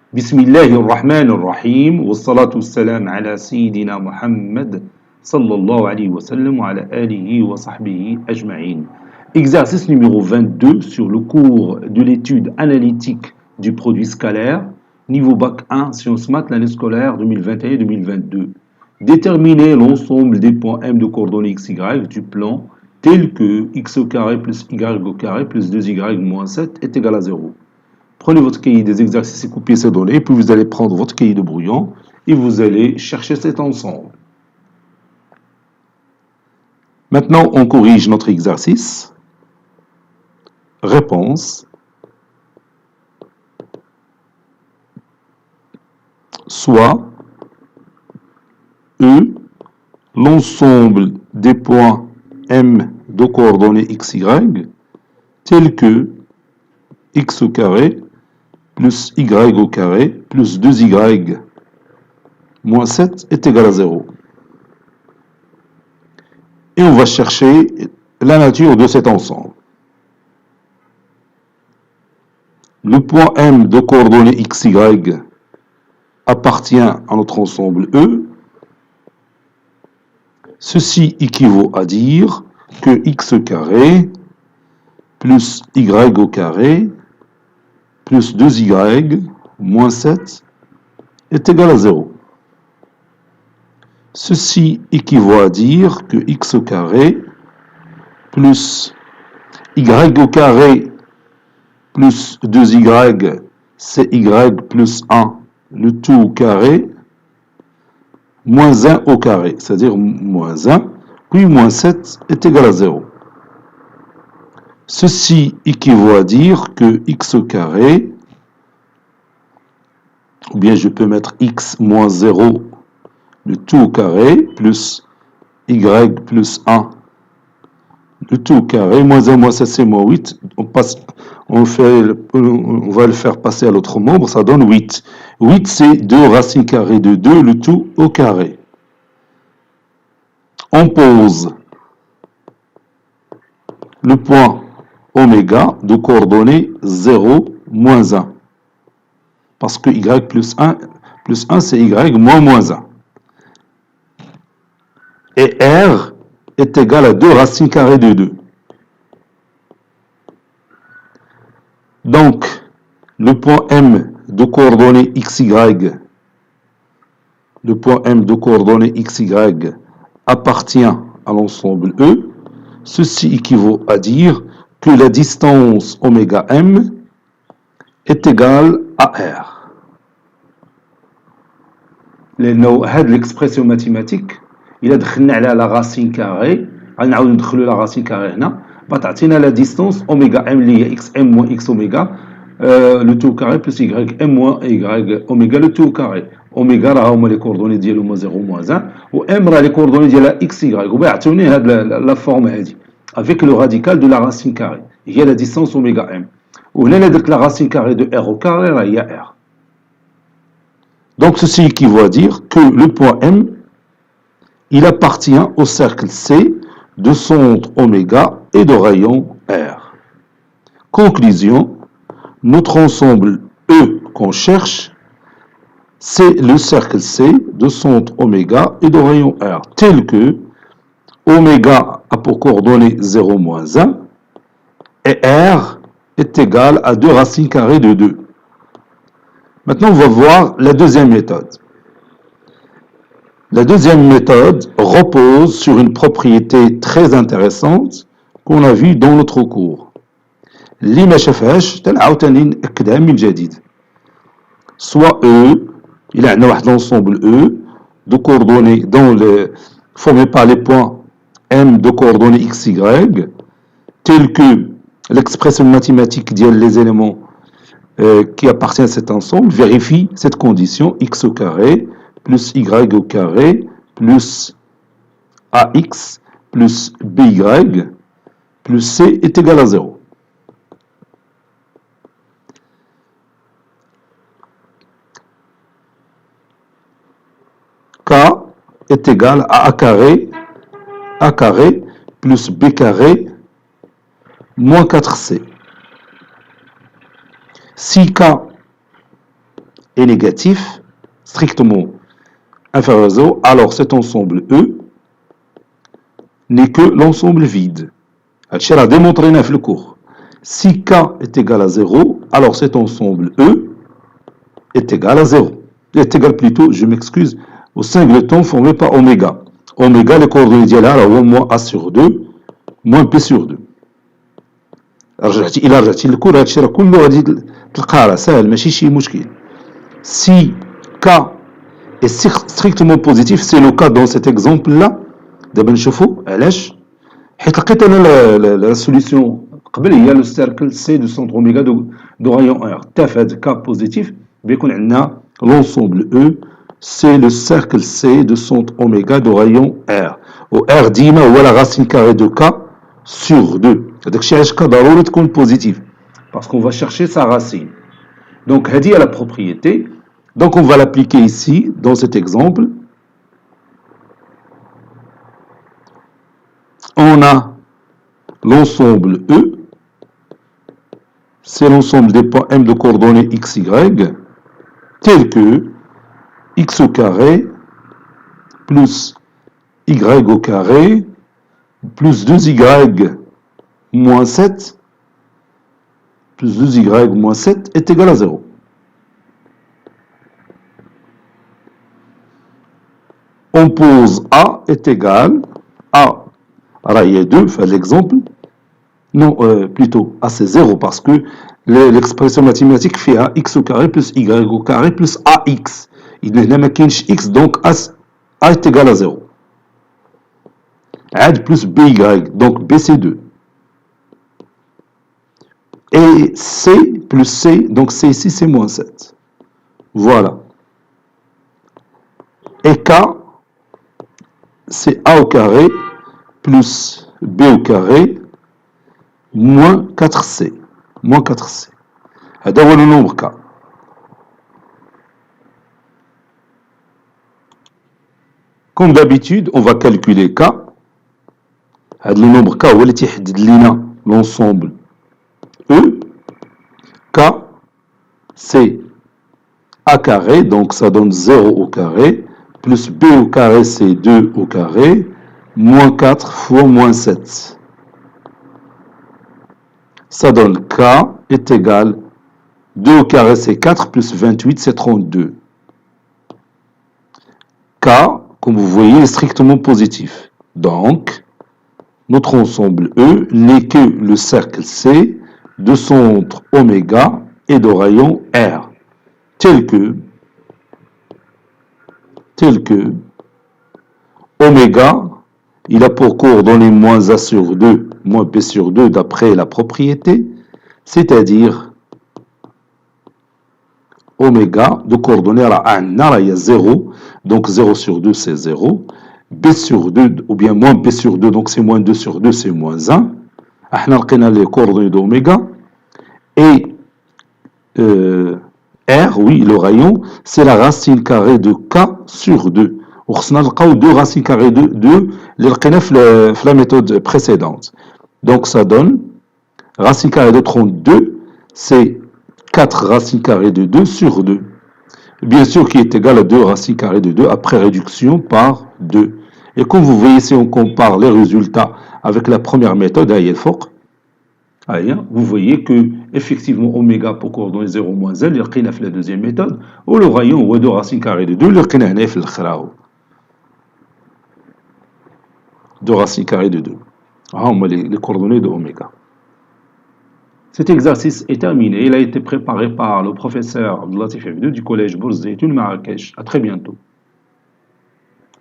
بسم الله الرحمن الرحيم والصلاة والسلام على سيدنا محمد صلى الله عليه وسلم وعلى آله وصحبه أجمعين. Exercice numéro 22 sur le cours de l'étude analytique du produit scalaire, niveau bac 1, sciences maths, l'année scolaire 2021-2022. Déterminer l'ensemble des points M de coordonnées x, y du plan tel que x au carré plus y au carré plus 2y moins 7 est égal à 0. Prenez votre cahier des exercices et copiez ces données, puis vous allez prendre votre cahier de brouillon et vous allez chercher cet ensemble. Maintenant, on corrige notre exercice. Réponse. Soit E, l'ensemble des points M de coordonnées x, y, tels que x au carré plus y au carré plus 2y moins 7 est égal à 0. Et on va chercher la nature de cet ensemble. Le point M de coordonnées x, y appartient à notre ensemble E. Ceci équivaut à dire que x au carré plus y au carré plus 2y moins 7 est égal à 0. Ceci équivaut à dire que x au carré plus y au carré plus 2y, c'est y plus 1, le tout au carré, moins 1 au carré, c'est-à-dire moins 1, puis moins 7 est égal à 0. Ceci équivaut à dire que x au carré, ou bien je peux mettre x moins 0, le tout au carré, plus y plus 1, le tout au carré, moins 1, moins 7, c'est moins 8. On va le faire passer à l'autre membre, ça donne 8. 8, c'est 2 racines carrées de 2, le tout au carré. On pose le point oméga de coordonnées 0, moins 1. Parce que y plus 1, c'est y moins 1. Et R est égal à 2 racines carrées de 2. Donc, le point M de coordonnées x, y, le point M de coordonnées x, y appartient à l'ensemble E. Ceci équivaut à dire que la distance oméga M est égale à R. L'expression mathématique, il a دخلنا على la racine carrée, غنعاود ندخلوا la racine carrée هنا, تعطينا la distance oméga M اللي هي x m moins x oméga le tout au carré plus y m moins y oméga le tout au carré. Oméga راه هما لي كوردوني ديالو هما 0 moins 1 و m راه لي كوردوني ديالها x y وبيعطيوني هاد لا فورم هادي avec le radical de la racine carrée هي la distance oméga m. وهنا درت la racine carrée de r au carré راه هي r. Donc ceci équivaut à dire que le point M, il appartient au cercle C de centre oméga et de rayon R. Conclusion, notre ensemble E qu'on cherche, c'est le cercle C de centre oméga et de rayon R, tel que oméga a pour coordonnées 0 moins 1 et R est égal à 2 racines carrées de 2. Maintenant, on va voir la deuxième méthode. La deuxième méthode repose sur une propriété très intéressante qu'on a vue dans notre cours. اللي ما شافهاش تنعاود تاني نأكدها من جديد. Soit E, il a un ensemble E de coordonnées formé par les points M de coordonnées x, y, tels que l'expression mathématique des éléments qui appartient à cet ensemble, vérifie cette condition x au carré plus y au carré plus ax plus by plus c est égal à 0. K est égal à a carré plus b carré moins 4c. Si K est négatif, strictement inférieur à 0, alors cet ensemble E n'est que l'ensemble vide. هادشي راه démontré في le cours. Si K est égal à 0, alors cet ensemble E est égal à 0. Est égal plutôt, je m'excuse, au singleton formé par oméga. Oméga, les coordonnées ديالها هو moins A sur 2, moins P sur 2. إلا رجعتي للكور هادشي راه كله غادي تلقاه راه ساهل ماشي شي مشكل. Si K est strictement positif, c'est le cas dans cet exemple-là. دابا نشوفوا علاش حيت لقيت انا لا سوليسيون قبل هي لو سيركل سي دو سونتر اوميغا دو رايون ار حتى في هذا الكا بوزيتيف بيكون عندنا لونسومبل او سي لو سيركل سي دو سونتر اوميغا دو رايون ار و ار ديما هو لا راسين كاري دو كا سور 2 هذاك الشيء علاش كا ضروري تكون بوزيتيف باسكو va chercher sa racine. Donc هذه هي la propriété. Donc on va l'appliquer ici dans cet exemple. On a l'ensemble E, c'est l'ensemble des points M de coordonnées x, y, tel que x au carré plus y au carré plus 2y moins 7 plus 2y moins 7 est égal à 0. On pose A est égal à il y a 2, fait l'exemple. Non, plutôt, A c'est 0 parce que l'expression mathématique fait x au carré plus y au carré plus ax. Il n'y a pas x, donc A est égal à 0. A plus by, donc B c'est 2. Et C plus C, donc C ici c'est moins 7. Voilà. Et K, c'est A au carré plus B au carré moins 4C. Moins 4C. هذا هو le nombre K. Comme d'habitude, on va calculer K. هذا le nombre K هو اللي تيحدد لنا l'ensemble E. K, c'est A carré, donc ça donne 0 au carré, plus B au carré, c'est 2 au carré, moins 4 fois moins 7. Ça donne K est égal, 2 au carré c'est 4, plus 28 c'est 32. K, comme vous voyez, est strictement positif. Donc, notre ensemble E n'est que le cercle C de centre oméga et de rayon R, tel que oméga, il a pour coordonnées moins A sur 2, moins B sur 2 d'après la propriété, c'est-à-dire oméga de coordonnées à la il y a 0, donc 0 sur 2 c'est 0, B sur 2 ou bien moins B sur 2, donc c'est moins 2 sur 2 c'est moins 1. On a les coordonnées d'oméga et R, oui, le rayon, c'est la racine carrée de K sur 2. On a deux racines carrées de 2, la méthode précédente. Donc ça donne racine carrée de 32, c'est 4 racines carrées de 2 sur 2. Bien sûr qui est égal à 2 racines carrées de 2 après réduction par 2. Et comme vous voyez, si on compare les résultats avec la première méthode, vous voyez que effectivement oméga pour coordonner 0 moins 1, il y a la deuxième méthode, ou le rayon ou 2 racines carrées de 2, il y a 2 racines carrées de 2. Les coordonnées de oméga. Cet exercice est terminé. Il a été préparé par le professeur Abdelatif F2 du collège Bourse Zeytoun Marrakech. À très bientôt.